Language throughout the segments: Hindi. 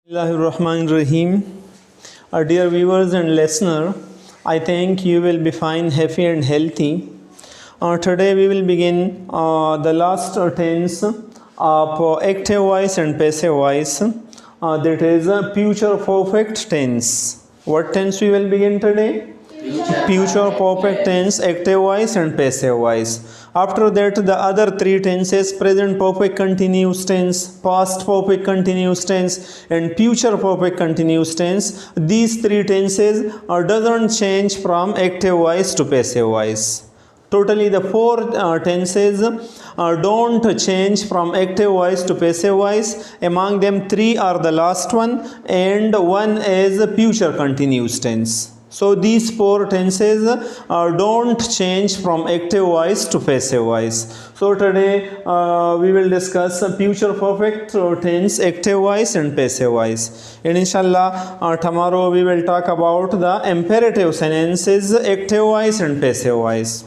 Bismillahirrahmanirrahim. Dear viewers and listener, I think you will be fine, happy and healthy. Today we will begin the last tense of active voice and passive voice. That is future perfect tense. What tense we will begin today? Future perfect tense, active voice and passive voice. After that, the other three tenses, present perfect continuous tense, past perfect continuous tense and future perfect continuous tense. These three tenses doesn't change from active voice to passive voice. Totally the four tenses don't change from active voice to passive voice. Among them, three are the last one and one is future continuous tense. So these four tenses don't change from active voice to passive voice. So today we will discuss future perfect tense, active voice and passive voice. And inshallah tomorrow we will talk about the imperative sentences, active voice and passive voice.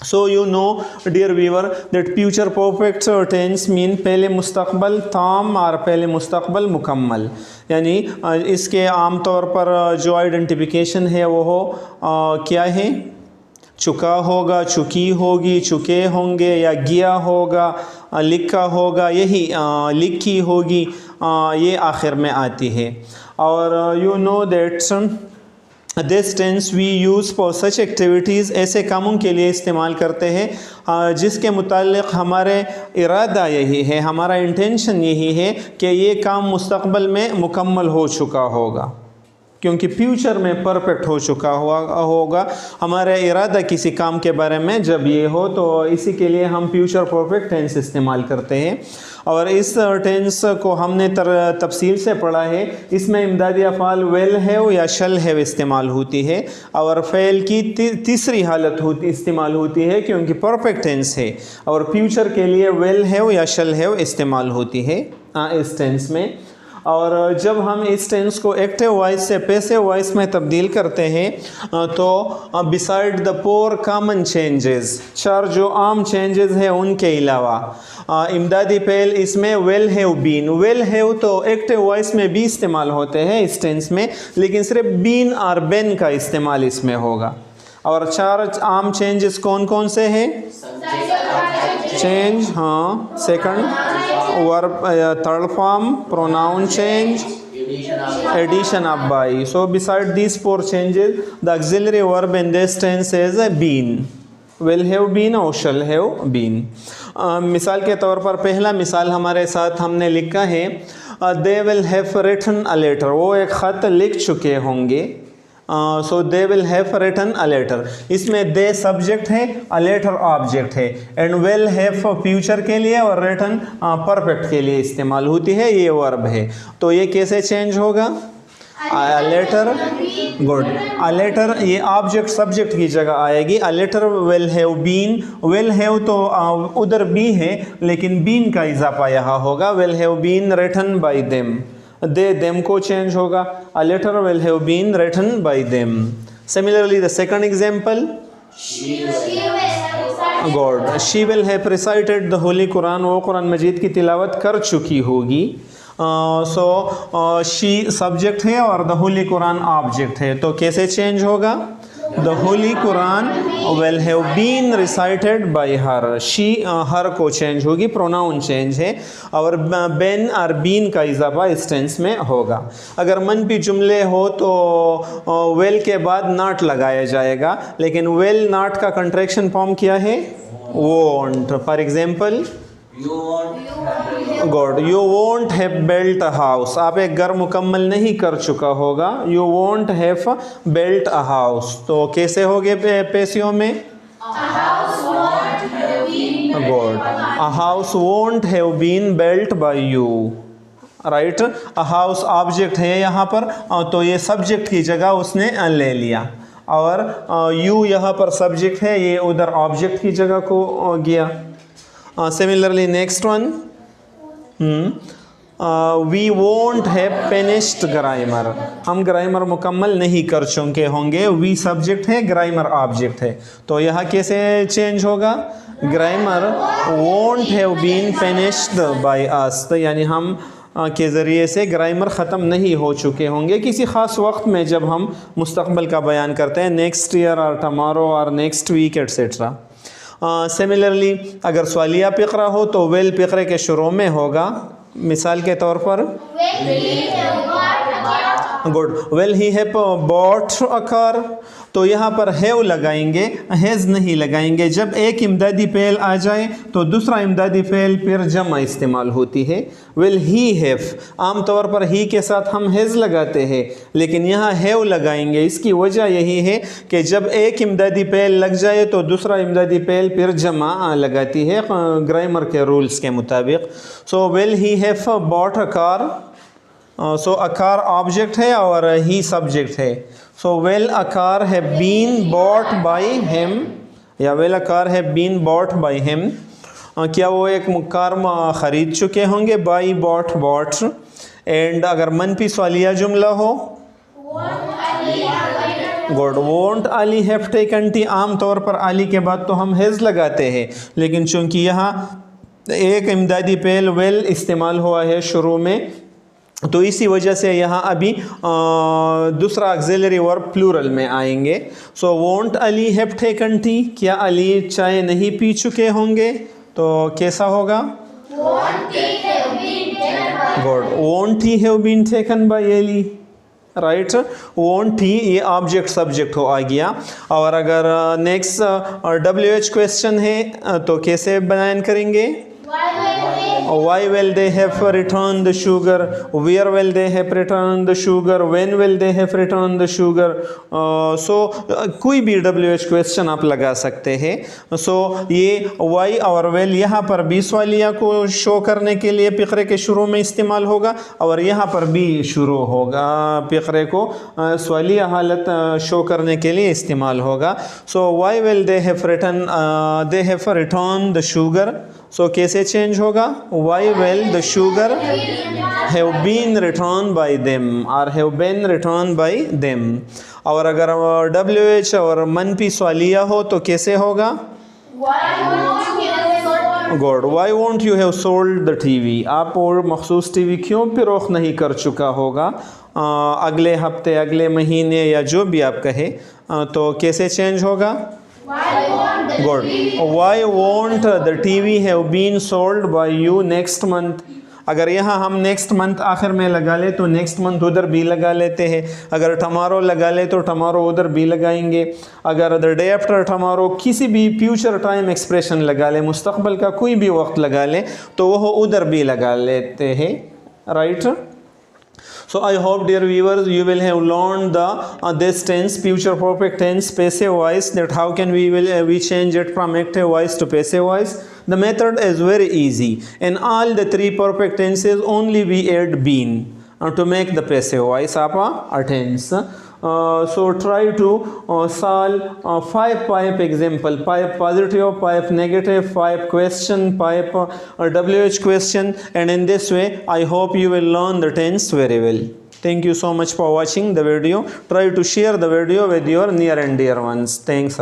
So you know, dear viewer, that future perfect tense mean पहले मुस्तकबल ताम और पहले मुस्तकबल मुकम्मल, यानी इसके आम तौर पर जो आइडेंटिफिकेशन है वो क्या है? चुका होगा, चुकी होगी, चुके होंगे या गया होगा, लिखा होगा, यही लिखी होगी, ये आखिर में आती है. और you know that this tense we use for such activities, ऐसे कामों के लिए इस्तेमाल करते हैं जिसके मुताल्लिक़ हमारे इरादा यही है, हमारा इंटेंशन यही है कि ये काम मुस्तक़बल में मुकम्मल हो चुका होगा, क्योंकि फ्यूचर में परफेक्ट हो चुका होगा हमारा इरादा किसी काम के बारे में जब ये हो, तो इसी के लिए हम फ्यूचर परफेक्ट टेंस इस्तेमाल करते हैं. और इस टेंस को हमने तफसील से पढ़ा है. इसमें इमदादी अफ़ाल वेल हैव या शल हैव इस्तेमाल होती है और फ़ेल की तीसरी हालत इस्तेमाल होती है क्योंकि परफेक्ट टेंस है, और फ्यूचर के लिए वेल हैव या शल हैव इस्तेमाल होती है इस टेंस में. और जब हम इस टेंस को एक्टिव वॉइस से पैसिव वॉइस में तब्दील करते हैं तो beside the four common changes, चार जो आम चेंजेस हैं उनके अलावा इमदादी फेल इसमें will have been. Will have तो एक्टिव वॉइस में भी इस्तेमाल होते हैं इस टेंस में, लेकिन सिर्फ बीन और बेन का इस्तेमाल इसमें होगा. और चार आम चेंजेस कौन कौन से हैं? चेंज, हाँ, second verb, third form, pronoun change, addition of by. So beside these four changes, the auxiliary verb in this tense is been, will have been or shall have been. मिसाल के तौर पर पहला मिसाल हमारे साथ हमने लिखा है they will have written a letter, वो एक ख़त लिख चुके होंगे. So they will have written a letter. इसमें दे सब्जेक्ट है, अ लेटर ऑब्जेक्ट है, एंड विल हैव फ्यूचर के लिए और रिटन परफेक्ट के लिए इस्तेमाल होती है, ये वर्ब है. तो ये कैसे चेंज होगा? A letter, good, a letter ये ऑब्जेक्ट सब्जेक्ट की जगह आएगी. A letter will have been, will have तो उधर बी है लेकिन बीन का इजाफा यहाँ होगा. Will have been written by them, they them को चेंज होगा. A letter will have been written by them. Similarly the second example, good, she will have recited the holy Quran, वो कुरान मजीद की तिलावत कर चुकी होगी. सो शी सब्जेक्ट है और द होली कुरान ऑब्जेक्ट है, तो कैसे चेंज होगा? The holy Quran will have been recited by her, she her को चेंज होगी, प्रोनाउन चेंज है, और बेन और बीन का इजाफा इस टेंस में होगा. अगर मनफी जुमले हो तो वेल के बाद नॉट लगाया जाएगा, लेकिन वेल नॉट का कंट्रैक्शन फॉर्म क्या है? Won't. For example, good, you won't have built a house, आप एक घर मुकम्मल नहीं कर चुका होगा. You won't have built a house, तो कैसे होगे पैसिव में? Good, a house won't have been built by you, right. A house object है यहाँ पर, तो ये सब्जेक्ट की जगह उसने ले लिया, और यू यहाँ पर सब्जेक्ट है, ये उधर ऑब्जेक्ट की जगह को गया. Similarly, next one, we won't have finished grammar, हम ग्रामर मुकम्मल नहीं कर चुके होंगे. वी सब्जेक्ट है, ग्रामर ऑब्जेक्ट है, तो यहाँ कैसे चेंज होगा? Grammar won't have been finished by us, तो यानी हम के ज़रिए से ग्रामर ख़त्म नहीं हो चुके होंगे किसी ख़ास वक्त में जब हम मुस्तक़बिल का बयान करते हैं, नेक्स्ट ईयर और टमारो और नेक्स्ट वीक एट्सेट्रा। सिमिलरली अगर सवालिया फ़िक्रा हो तो वेल फ़िक्रे के शुरू में होगा। मिसाल के तौर पर good, well he have bought a car, तो यहाँ पर हैव लगाएंगे, हैज़ नहीं लगाएंगे। जब एक इमदादी फ़ेल आ जाए तो दूसरा इमदादी फ़ेल फिर जमा इस्तेमाल होती है। वेल ही हैव, आम तौर पर ही के साथ हम हैज़ लगाते हैं, लेकिन यहाँ हैव लगाएंगे। इसकी वजह यही है कि जब एक इमदादी फ़ेल लग जाए तो दूसरा इमदादी फ़ेल फिर जमा लगाती है ग्रामर के रूल्स के मुताबिक। So will he have bought a car, so a car object है और ही सब्जेक्ट है। So will a car have been bought by him, या will a car have been bought by him, क्या वो एक कार ख़रीद चुके होंगे, बाई बॉट बॉट। एंड अगर मनफी सवालिया जुमला हो, good, won't Ali have taken T, आम तौर पर अली के बाद तो हम हैज़ लगाते हैं, लेकिन चूँकि यहाँ एक इमदादी फ़ेल वेल इस्तेमाल हुआ है शुरू में, तो इसी वजह से यहाँ अभी दूसरा ऑक्सिलरी वर्ब प्लूरल में आएंगे। So won't Ali have taken tea, क्या अली चाय नहीं पी चुके होंगे, तो कैसा होगा, good, won't he have been taken by Ali, right. Won't he ये ऑब्जेक्ट सब्जेक्ट हो आ गया। और अगर नेक्स्ट WH क्वेश्चन है तो कैसे बयान करेंगे, why will they have returned the sugar, where will they have returned the sugar, when will they have returned the sugar। so कोई भी WH क्वेश्चन आप लगा सकते हैं। so ये why और well यहाँ पर भी सवालिया को शो करने के लिए फ़िक्रे के शुरू में इस्तेमाल होगा, और यहाँ पर भी शुरू होगा फ़िक्रे को सवालिया हालत शो करने के लिए इस्तेमाल होगा। so why will they have returned the sugar, सो कैसे चेंज होगा, why will the sugar have been returned by them or have been returned by them। और अगर WH और मनफी सवालिया हो तो कैसे होगा, good, why won't you have sold the TV, आप और मखसूस टीवी क्यों फ़रोख्त नहीं कर चुका होगा अगले हफ्ते, अगले महीने, या जो भी आप कहे, तो कैसे चेंज होगा, good, why won't the TV have been sold by you next month। अगर यहाँ हम नेक्स्ट मंथ आखिर में लगा ले तो नेक्स्ट मंथ उधर भी लगा लेते हैं। अगर टमारो लगा ले तो टमारो उधर भी लगाएंगे। अगर द डे आफ्टर टमारो किसी भी फ्यूचर टाइम एक्सप्रेशन लगा ले, मुस्तक़बिल का कोई भी वक्त लगा ले, तो वह उधर भी लगा लेते हैं, right. So I hope, dear viewers, you will have learned the this tense, future perfect tense, passive voice, that how can we change it from active voice to passive voice. The method is very easy. In all the three perfect tenses, only we add been to make the passive voice of a tense. So try to solve 5 pipe example, 5 positive, 5 negative, 5 question, 5 WH question, and in this way I hope you will learn the tense very well. Thank you so much for watching the video. Try to share the video with your near and dear ones. Thanks.